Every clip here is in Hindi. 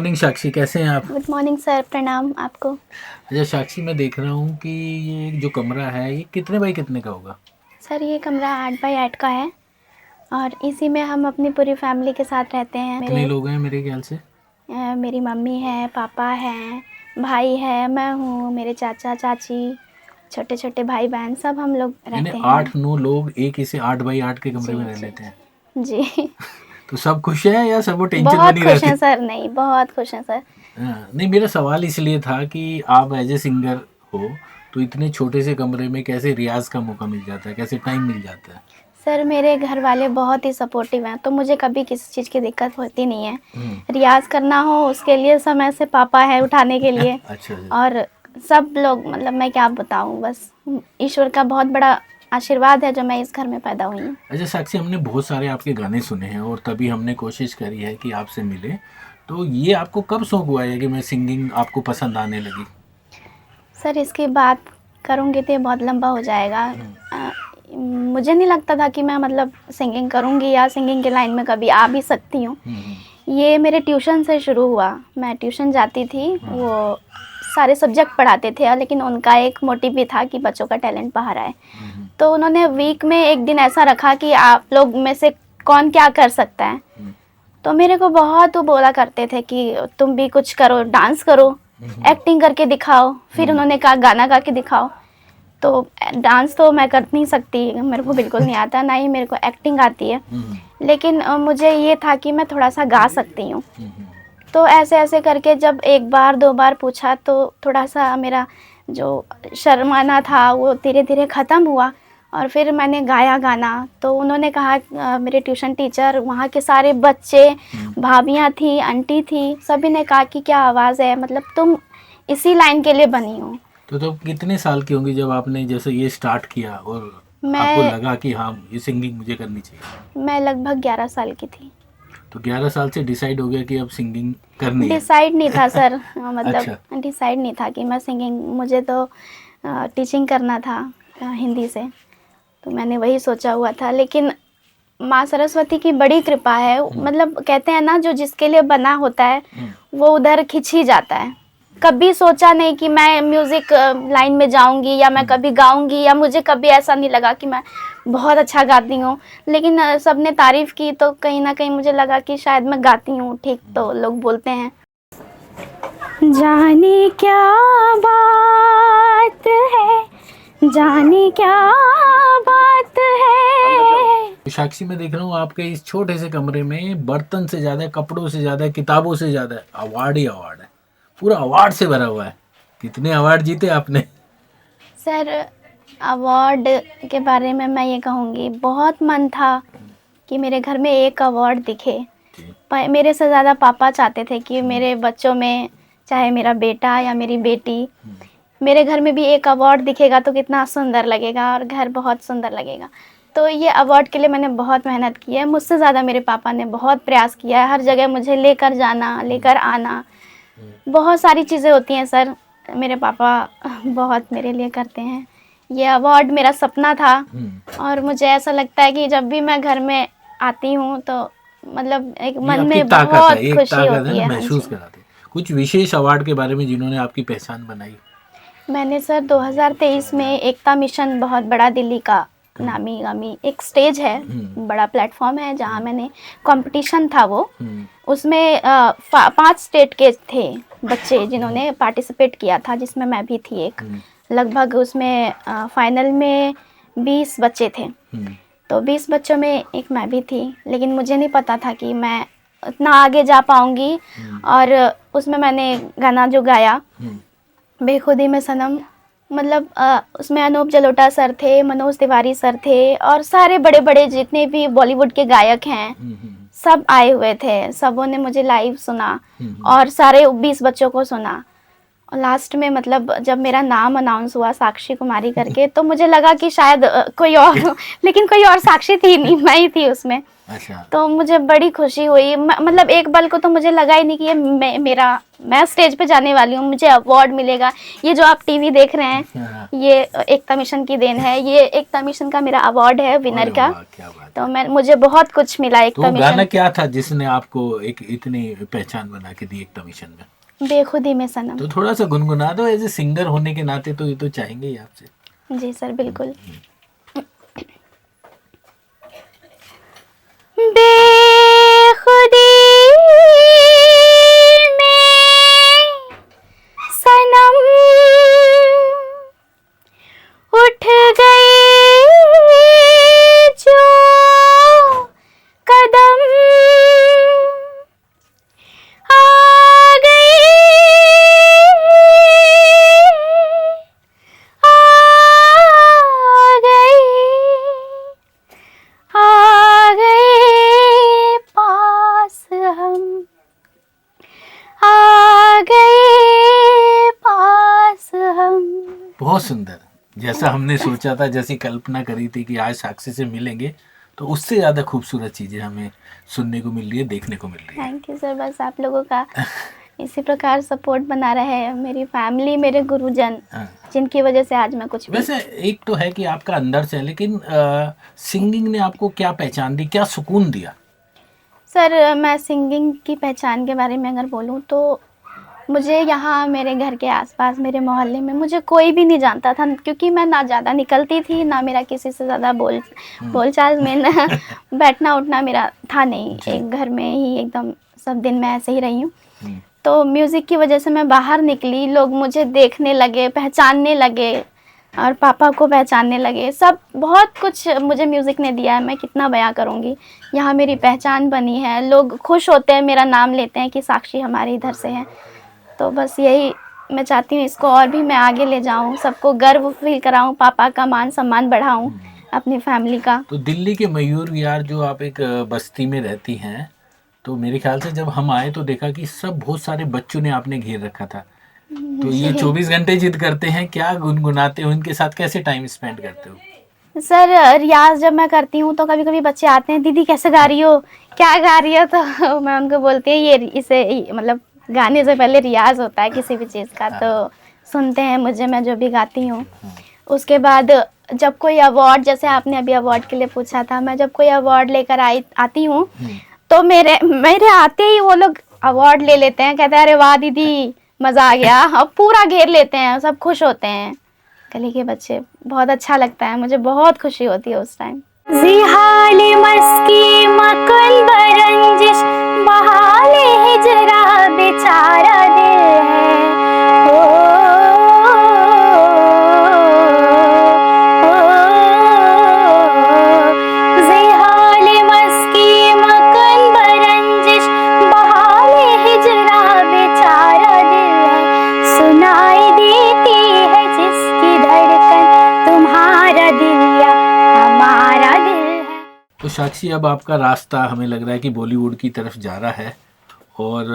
मॉर्निंग साक्षी, कैसे हैं आप? गुड मॉर्निंग सर, प्रणाम आपको। अच्छा साक्षी, मैं देख रहा हूँ कि ये जो कमरा है ये कितने बाई कितने का होगा? सर ये कमरा 8x8 का है और इसी में हम अपनी पूरी फैमिली के साथ रहते हैं। कितने लोग हैं मेरे ख्याल से? मेरी मम्मी है, पापा हैं, भाई है, मैं हूँ, मेरे चाचा चाची, छोटे छोटे भाई बहन सब हम लोग यानी रहते हैं। 8-9 लोग एक ही से 8x8 के कमरे जी में रह जी लेते हैं। जी। तो सब खुश हैं या सब वो टेंशन में बहुत नहीं खुश रहते? हैं सर, नहीं बहुत खुश हैं सर। हाँ, नहीं, मेरा सवाल इसलिए था कि आप एज ए सिंगर हो तो इतने छोटे से कमरे में कैसे रियाज का मौका मिल जाता है, कैसे टाइम मिल जाता है? सर मेरे घर वाले बहुत ही सपोर्टिव हैं, तो मुझे कभी किसी चीज़ की दिक्कत होती नहीं है। हम्म। रियाज़ करना हो उसके लिए समय से पापा है उठाने के लिए। अच्छा जी। और सब लोग, मतलब मैं क्या बताऊं, बस ईश्वर का बहुत बड़ा आशीर्वाद है जो मैं इस घर में पैदा हुई हूँ। अच्छा साक्षी, हमने बहुत सारे आपके गाने सुने हैं और तभी हमने कोशिश करी है कि आपसे मिले। तो ये आपको कब शौक हुआ है कि मैं सिंगिंग आपको पसंद आने लगी? सर इसकी बात करूँगी तो ये बहुत लंबा हो जाएगा। मुझे नहीं लगता था कि मैं मतलब सिंगिंग करूँगी या सिंगिंग के लाइन में कभी आ भी सकती हूँ। ये मेरे ट्यूशन से शुरू हुआ। मैं ट्यूशन जाती थी, वो सारे सब्जेक्ट पढ़ाते थे, लेकिन उनका एक मोटिव भी था कि बच्चों का टैलेंट बाहर आए। तो उन्होंने वीक में एक दिन ऐसा रखा कि आप लोग में से कौन क्या कर सकता है। तो मेरे को बहुत वो बोला करते थे कि तुम भी कुछ करो, डांस करो, एक्टिंग करके दिखाओ। फिर उन्होंने कहा गाना गा के दिखाओ। तो डांस तो मैं कर नहीं सकती, मेरे को बिल्कुल नहीं आता, ना ही मेरे को एक्टिंग आती है। लेकिन मुझे ये था कि मैं थोड़ा सा गा सकती हूँ। तो ऐसे ऐसे करके जब एक बार दो बार पूछा तो थोड़ा सा मेरा जो शर्माना था वो धीरे धीरे ख़त्म हुआ। और फिर मैंने गाया गाना। तो उन्होंने कहा, मेरे ट्यूशन टीचर, वहाँ के सारे बच्चे, भाभियाँ थी, आंटी थी, सभी ने कहा कि क्या आवाज़ है, मतलब तुम इसी लाइन के लिए बनी हो। तो कितने साल की होंगी जब आपने जैसे ये स्टार्ट किया और आपको मैं लगा कि हाँ ये सिंगिंग मुझे करनी चाहिए? मैं लगभग 11 साल की थी। तो 11 साल से डिसाइड हो गया कि अब सिंगिंग करनी है? डिसाइड नहीं था सर, मतलब अच्छा। डिसाइड नहीं था कि मैं सिंगिंग, मुझे तो टीचिंग करना था हिंदी से। तो मैंने वही सोचा हुआ था, लेकिन माँ सरस्वती की बड़ी कृपा है। मतलब कहते हैं ना, जो जिसके लिए बना होता है वो उधर खिंच ही जाता है। कभी सोचा नहीं कि मैं म्यूज़िक लाइन में जाऊंगी या मैं कभी गाऊंगी, या मुझे कभी ऐसा नहीं लगा कि मैं बहुत अच्छा गाती हूँ। लेकिन सबने तारीफ़ की तो कहीं ना कहीं मुझे लगा कि शायद मैं गाती हूँ ठीक, तो लोग बोलते हैं। जाने क्या बात है, जाने क्या बात है। साक्षी, मैं देख रहा हूँ आपके इस छोटे से कमरे में बर्तन से ज्यादा, कपड़ों से ज्यादा, किताबों से ज्यादा अवार्ड ही अवार्ड है। पूरा अवार्ड से भरा हुआ है। कितने अवार्ड जीते आपने? सर अवार्ड के बारे में मैं ये कहूँगी, बहुत मन था कि मेरे घर में एक अवार्ड दिखे। मेरे से ज़्यादा पापा चाहते थे कि मेरे बच्चों में, चाहे मेरा बेटा या मेरी बेटी, मेरे घर में भी एक अवार्ड दिखेगा तो कितना सुंदर लगेगा और घर बहुत सुंदर लगेगा। तो ये अवार्ड के लिए मैंने बहुत मेहनत की है। मुझसे ज़्यादा मेरे पापा ने बहुत प्रयास किया है, हर जगह मुझे लेकर जाना, लेकर आना। बहुत सारी चीज़ें होती हैं सर, मेरे पापा बहुत मेरे लिए करते हैं। ये अवार्ड मेरा सपना था और मुझे ऐसा लगता है कि जब भी मैं घर में आती हूँ तो मतलब एक ये मन आपकी में ताकत है, बहुत एक खुशी ताकत है होती ना, है। हाँ महसूस जी। कराते। कुछ विशेष अवार्ड के बारे में जिन्होंने आपकी पहचान बनाई? मैंने सर 2023 में एकता मिशन, बहुत बड़ा दिल्ली का नामी गामी एक स्टेज है, बड़ा प्लेटफॉर्म है जहाँ मैंने कंपटीशन था वो, उसमें 5 स्टेट के थे बच्चे जिन्होंने पार्टिसिपेट किया था, जिसमें मैं भी थी एक। लगभग उसमें फाइनल में 20 बच्चे थे। तो 20 बच्चों में एक मैं भी थी, लेकिन मुझे नहीं पता था कि मैं इतना आगे जा पाऊँगी। और उसमें मैंने गाना जो गाया, बेखुदी में सनम, मतलब उसमें अनूप जलोटा सर थे, मनोज तिवारी सर थे, और सारे बड़े बड़े जितने भी बॉलीवुड के गायक हैं सब आए हुए थे। सबों ने मुझे लाइव सुना और सारे 20 बच्चों को सुना। लास्ट में मतलब जब मेरा नाम अनाउंस हुआ साक्षी कुमारी करके, तो मुझे लगा कि शायद कोई और लेकिन कोई और साक्षी थी नहीं, मैं ही थी उसमें। अच्छा। तो मुझे बड़ी खुशी हुई, मतलब एक पल को तो मुझे लगा ही नहीं कि ये मैं स्टेज पे जाने वाली हूँ, मुझे अवार्ड मिलेगा। ये जो आप टीवी देख रहे हैं, ये एकता मिशन की देन है। ये एकता मिशन का मेरा अवार्ड है विनर का। क्या बात तो मुझे बहुत कुछ मिला एकता तो गाना मिशन। क्या था जिसने आपको एक इतनी पहचान बना के दी एकता मिशन में? बेखुदी में सनम। तो थोड़ा सा गुनगुना दो, एज ए सिंगर होने के नाते तो ये तो चाहेंगे ही आपसे। जी सर, बिल्कुल। बेखुदी में सनम उठ गए जो कदम, आ गए पास हम, आ गए पास हम। बहुत सुंदर, जैसा हमने सोचा था, जैसी कल्पना करी थी कि आज साक्षी से मिलेंगे, तो उससे ज़्यादा खूबसूरत चीज़ें हमें सुनने को मिल रही है, देखने को मिल रही है। Thank you sir. बस आप लोगों का इसी प्रकार सपोर्ट बना रहे, मेरी फैमिली, मेरे गुरुजन, जिनकी वजह से आज मैं कुछ भी। वैसे एक तो है कि आपका अंदर से है, लेकिन सिंगिंग ने आपको क्या पहचान दी, क्या सुकून दिया? सर, मैं सिंगिंग की पहचान के बारे में अगर बोलूँ तो मुझे यहाँ मेरे घर के आसपास, मेरे मोहल्ले में मुझे कोई भी नहीं जानता था, क्योंकि मैं ना ज़्यादा निकलती थी, ना मेरा किसी से ज़्यादा बोलचाल में ना बैठना उठना मेरा था नहीं। एक घर में ही एकदम सब दिन मैं ऐसे ही रही हूँ। तो म्यूज़िक की वजह से मैं बाहर निकली, लोग मुझे देखने लगे, पहचानने लगे, और पापा को पहचानने लगे। सब बहुत कुछ मुझे म्यूज़िक ने दिया है, मैं कितना बयां करूँगी। यहाँ मेरी पहचान बनी है, लोग खुश होते हैं, मेरा नाम लेते हैं कि साक्षी हमारे इधर से है। तो बस यही मैं चाहती हूँ, इसको और भी मैं आगे ले जाऊँ, सबको गर्व फील कराऊँ, पापा का मान सम्मान बढ़ाऊँ, अपनी फैमिली का। तो दिल्ली के मयूर विहार, जो आप एक बस्ती में रहती हैं, तो मेरे ख्याल से जब हम आए तो देखा कि सब बहुत सारे बच्चों ने आपने घेर रखा था। तो ये 24 घंटे जिद करते हैं, क्या गुनगुनाते हो इनके साथ, कैसे टाइम स्पेंड करते हो? सर, रियाज जब मैं करती हूँ तो कभी कभी बच्चे आते हैं, दीदी कैसे गा रही हो, क्या गा रही हो? तो मैं उनको बोलती हूँ ये इसे मतलब गाने से पहले रियाज होता है किसी भी चीज़ का। तो सुनते हैं मुझे, मैं जो भी गाती हूँ। उसके बाद जब कोई अवार्ड, जैसे आपने अभी अवार्ड के लिए पूछा था, मैं जब कोई अवार्ड लेकर आती हूँ तो मेरे आते ही वो लोग अवार्ड ले लेते हैं, कहते हैं अरे वाह दीदी, मज़ा आ गया, अब पूरा घेर लेते हैं, सब खुश होते हैं गली के बच्चे। बहुत अच्छा लगता है, मुझे बहुत खुशी होती है उस टाइम। जिहाले मस्की मकुल बरंजिश बहाले हिजरा बेचारा दिल है, जिहाले मस्की मकुल बरंजिश बहाले हिजरा बेचारा दिल है, सुनाई देती है जिसकी धड़कन तुम्हारा दिल या हमारा दिल है। तो साक्षी, अब आपका रास्ता हमें लग रहा है कि बॉलीवुड की तरफ जा रहा है, और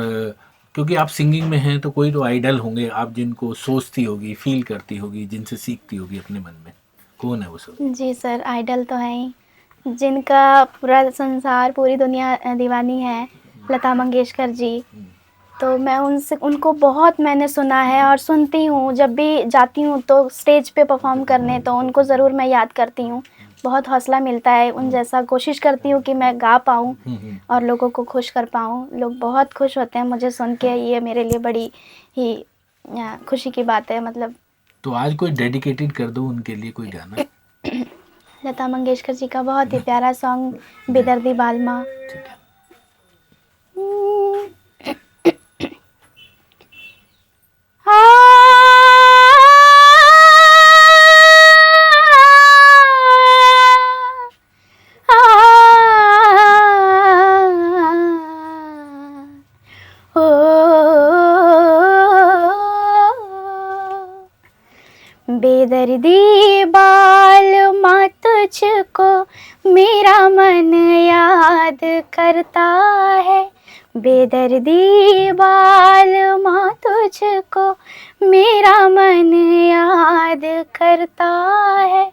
क्योंकि आप सिंगिंग में हैं तो कोई तो आइडल होंगे आप जिनको सोचती होगी, फील करती होगी, जिनसे सीखती होगी अपने मन में। कौन है वो सब? जी सर, आइडल तो है ही, जिनका पूरा संसार, पूरी दुनिया दीवानी है, लता मंगेशकर जी। तो मैं उनको बहुत मैंने सुना है और सुनती हूँ, जब भी जाती हूँ तो स्टेज पे परफॉर्म करने, तो उनको ज़रूर मैं याद करती हूँ। बहुत हौसला मिलता है उन जैसा, कोशिश करती हूँ कि मैं गा पाऊँ और लोगों को खुश कर पाऊँ। लोग बहुत खुश होते हैं मुझे सुन के, ये मेरे लिए बड़ी ही खुशी की बात है। मतलब तो आज कोई डेडिकेटेड कर दो उनके लिए कोई गाना। लता मंगेशकर जी का बहुत ही प्यारा सॉन्ग, बेदर्दी बालमा। ठीक है। बेदर्दी बालमा तुझको मेरा मन याद करता है, बेदर्दी बाल माँ तुझको मेरा मन याद करता है,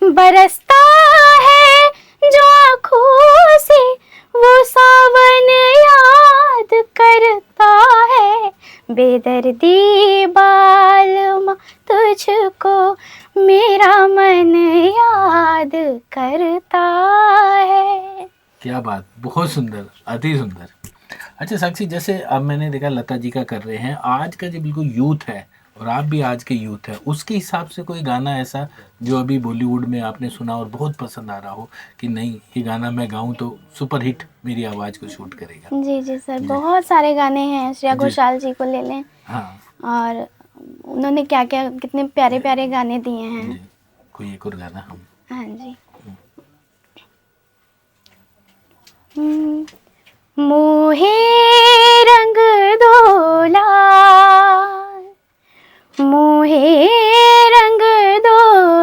बरसता है जो आँखों से वो सावन याद करता है, बेदर्दी बाल माँ तुझको मेरा मन याद करता है। क्या बात, बहुत सुंदर, अति सुंदर। अच्छा साक्षी, जैसे अब मैंने देखा लता जी का कर रहे हैं, आज का जो बिल्कुल यूथ है और आप भी आज के यूथ है, उसके हिसाब से कोई गाना ऐसा जो अभी बॉलीवुड में आपने सुना और बहुत पसंद आ रहा हो कि नहीं ये गाना मैं गाऊं तो सुपर हिट मेरी आवाज़ को शूट करेगा? जी जी सर, बहुत सारे गाने हैं। श्रेया जी। घोषाल जी को ले लें, हाँ और उन्होंने क्या क्या कितने प्यारे प्यारे गाने दिए हैं। जी, कोई एक और गाना हम। हाँ जी। मोहे रंग दो लाल, मोहे रंग दो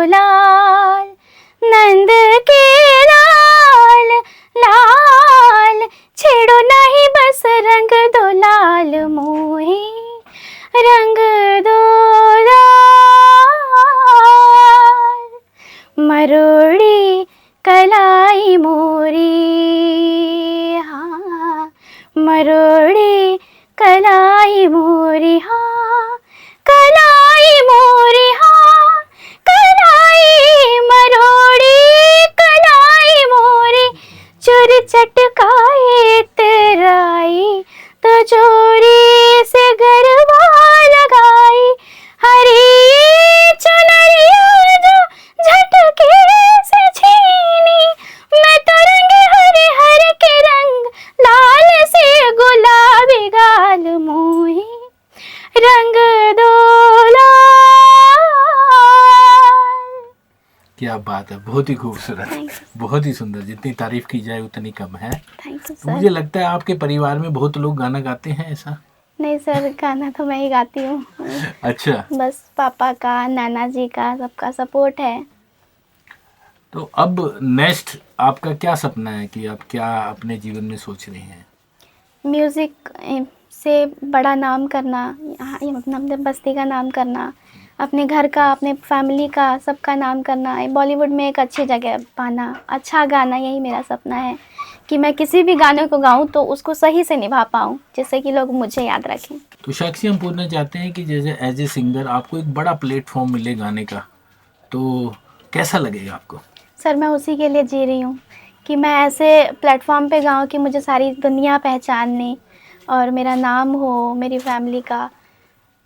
लाल, नंद के लाल लाल, छेड़ो नहीं बस रंग दो लाल, मोहे रंग दो लाल, मरोड़ी कलाई मोरी, हाँ मरोड़ी कलाई मोरी, हाँ कलाई मोरी, हाँ कलाई मरोड़ी कलाई मोरी, चोरी चटकाए तेराई तो चोरी से गरबा लगाई, हरी चुनरिया जो झटके से छीनी, मैं तो रंग हरे हरे के रंग लाल से गुलाबी गाल, मोहे रंग दो लाल। क्या बात है, बहुत ही खूबसूरत, Thank you. बहुत ही सुंदर। जितनी तारीफ की जाए उतनी कम है। थैंक यू तो मुझे सर। लगता है आपके परिवार में बहुत लोग गाना गाते हैं, ऐसा? नहीं सर, गाना तो मैं ही गाती हूँ, अच्छा, बस पापा का, नाना जी का, सबका सपोर्ट है। तो अब नेक्स्ट आपका क्या सपना है कि आप क्या अपने जीवन में सोच रहे हैं? म्यूज़िक से बड़ा नाम करना, यहाँ अपने बस्ती का नाम करना, अपने घर का, अपने फैमिली का, सबका नाम करना, बॉलीवुड में एक अच्छी जगह पाना, अच्छा गाना, यही मेरा सपना है कि मैं किसी भी गाने को गाऊं तो उसको सही से निभा पाऊं, जिससे कि लोग मुझे याद रखें। तो साक्षी, हम पूछना चाहते हैं कि जैसे एज ए सिंगर आपको एक बड़ा प्लेटफॉर्म मिले गाने का, तो कैसा लगेगा आपको? सर मैं उसी के लिए जी रही हूँ कि मैं ऐसे प्लेटफॉर्म पे गाऊं कि मुझे सारी दुनिया पहचाने और मेरा नाम हो, मेरी फैमिली का,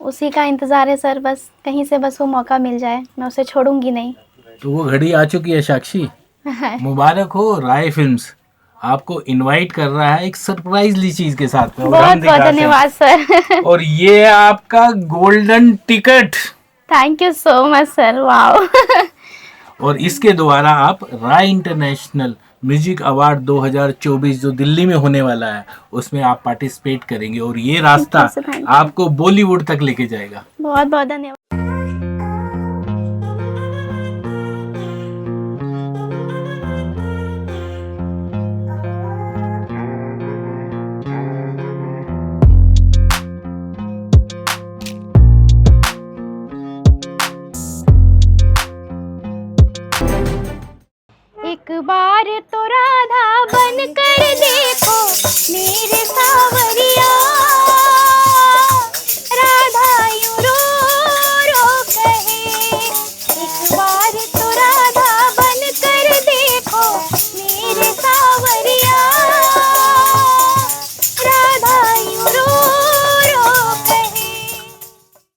उसी का इंतज़ार है सर। बस कहीं से बस वो मौका मिल जाए, मैं उसे छोड़ूंगी नहीं। तो वो घड़ी आ चुकी है साक्षी। मुबारक हो, राय फिल्म्स आपको इनवाइट कर रहा है एक सरप्राइजली चीज के साथ में, और हम बहुत बहुत दिखाते हैं। धन्यवाद सर। और ये आपका golden ticket, thank you so much sir, wow. और इसके द्वारा आप राय इंटरनेशनल म्यूजिक अवार्ड 2024 जो दिल्ली में होने वाला है उसमें आप पार्टिसिपेट करेंगे, और ये रास्ता Thank you. आपको बॉलीवुड तक लेके जाएगा। बहुत बहुत धन्यवाद। एक बार तो राधा बन